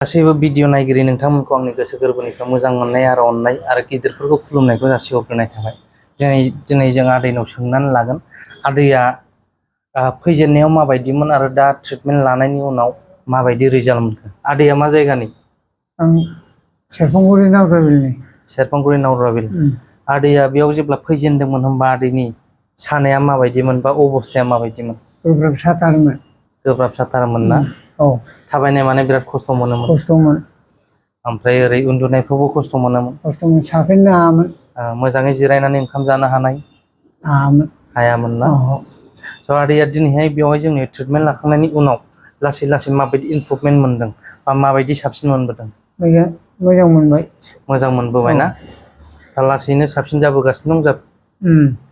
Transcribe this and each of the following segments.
गासैबो भिडिअ नायगिरि नोंथांमोनखौ आंनि गोसो गोरबोनिफ्राय मोजां मोननाय आरो अननाय आरो गिदिरफोरखौ खुलुमनायखौ जासिहरग्रोनाय थाबाय। दिनै जों आदैनाव सोंनानै लागोन आदैया फैजेननायाव माबायदिमोन आरो दा ट्रिटमेन्ट लानायनि उनाव माबायदि रिजाल्ट मोनखो। आदैया मा जायगानि? आं सेरफांगुरि नावद्राबिलनि। सेरफांगुरि नावद्राबिल। आदैया बेयाव जेब्ला फैजेनदोंमोन होनबा आदैनि सानाया माबायदिमोन बा अबस्थाया माबायदिमोन? गोब्राब साथारमोन। गोब्राब साथारमोन ना? औ। थाबायनाय माने बिराद खस्थ' मोनोमोन। खस्थ'मोन। ओमफ्राय ओरै उन्दुनायफ्रावबो खस्थ' मोनोमोन। खस्थ'मोन, साफेननो हायामोन। मोजाङै जिरायनानै ओंखाम जानो हानाय हायामोन ना? स' आदैया दिनैहाय बेवहाय जोंनि ट्रिटमेन्ट लाखांनायनि उनाव लासै लासै माबायदि इमप्रुभमेन्ट मोनदों बा माबायदि साबसिन मोनबोदों? मोजां मोनबाय। मोजां मोनबोबाय ना? दा लासैनो साबसिन जाबोगासिनो दं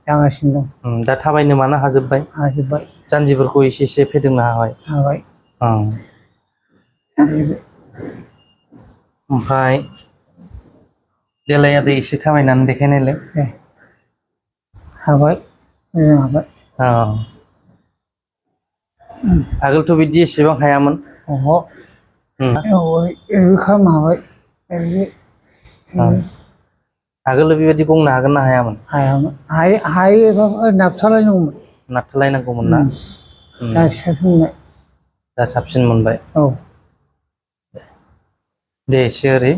जागासिनो दं। दा थाबायनो मानो हाजोब्बाय? हाजोब्बाय। जानजिफोरखौ एसे एसे फेदेमनो हाबाय। ओमफ्राय देलाय आदै एसे थाबायनानै देखायनायलाय। हाबाय, मोजां हाबाय। आगोलथ' बिदि एसेबां हायामोन। ओरैबो खालामनो हाबाय, ओरैबो। आगोल बेबायदि गंनो हागोन ना हायामोन? हायामोन। हायोबाबो नारथालायनांगौमोन। नारथालायनांगौमोन ना? दा साबसिन मोनबाय। दा साबसिन मोनबाय। औ। दे एसे ओरै।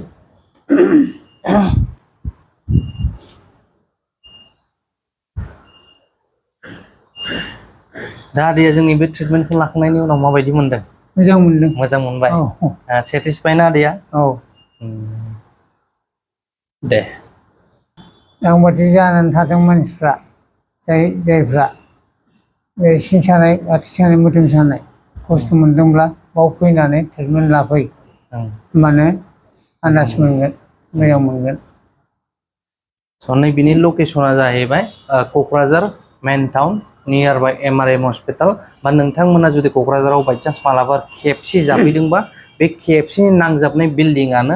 दा आदैया जोंनि बे ट्रिटमेन्टखौ लाखांनायनि उनाव माबायदि मोनदों? मोजां मोनदों। मोजां मोनबाय। औ। सेटिसफाइ ना आदैया? औ। दे। आंबादि जानानै थादों मानसिफ्रा, जायफ्रा बे सिं सानाय, आथिं सानाय, मोदोम सानाय खस्थ' मोनदोंब्ला बाव फैनानै ट्रिटमेन्ट लाफै। होमबानो आन्दाज मोनगोन, मोजां मोनगोन। स' नैबेनि लकेसना जाहैबाय क'क्राझार मेन टाउन नियार बाइ MRM हस्पिटाल। बा नोंथांमोना जुदि क'क्राझाराव बायचान्स मालाबा खेबसे जाफैदोंबा बे खेबसेनि नांजाबनाय बिल्डिंआनो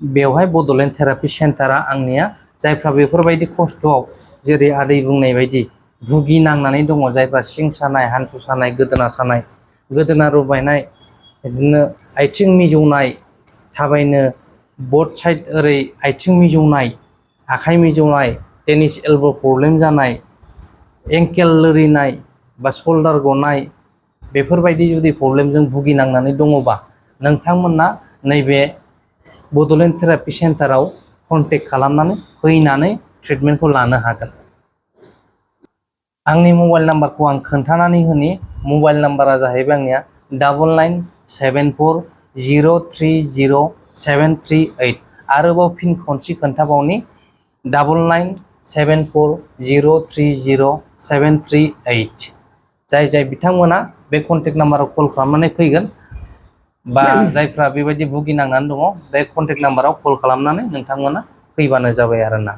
बेवहाय बड'लेण्ड थेरापि सेन्टारा आंनिया। जायफ्रा बेफोरबायदि खस्थ'आव जेरै आदै बुंनाय बायदि भुगिनांनानै दङ, जायफ्रा सिं सानाय, हान्थु सानाय, गोदोना सानाय, गोदोना रुबायनाय, बिदिनो आथिं मिजौनाय, थाबायनो बथ साइड ओरै आथिं मिजौनाय, आखाइ मिजौनाय, टेनिस एल्ब' प्रब्लेम जानाय, एंकेल लोरिनाय बा शल्डार गनाय, बेफोरबायदि जुदि प्रब्लेमजों भुगिनांनानै दङबा नोंथांमोना नैबे बड'लेण्ड थेरापि सेन्टाराव कन्टेक्ट खालामनानै फैनानै ट्रिटमेन्टखौ लानो हागोन। आंनि मबाइल नाम्बारखौ आं खोन्थानानै होनि। मबाइल नाम्बारा जाहैबाय आंनिया 9974030738। आरोबाव फिन खनसे खोन्थाबावनि 9974030738। जाय बिथांमोना बे कन्टेक्ट नाम्बाराव कल खालामनानै फैगोन बा जायफ्रा बेबायदि भुगिनांनानै दङ, बे कन्टेक्ट नाम्बाराव कल खालामनानै नोंथांमोना फैबानो जाबाय आरोना।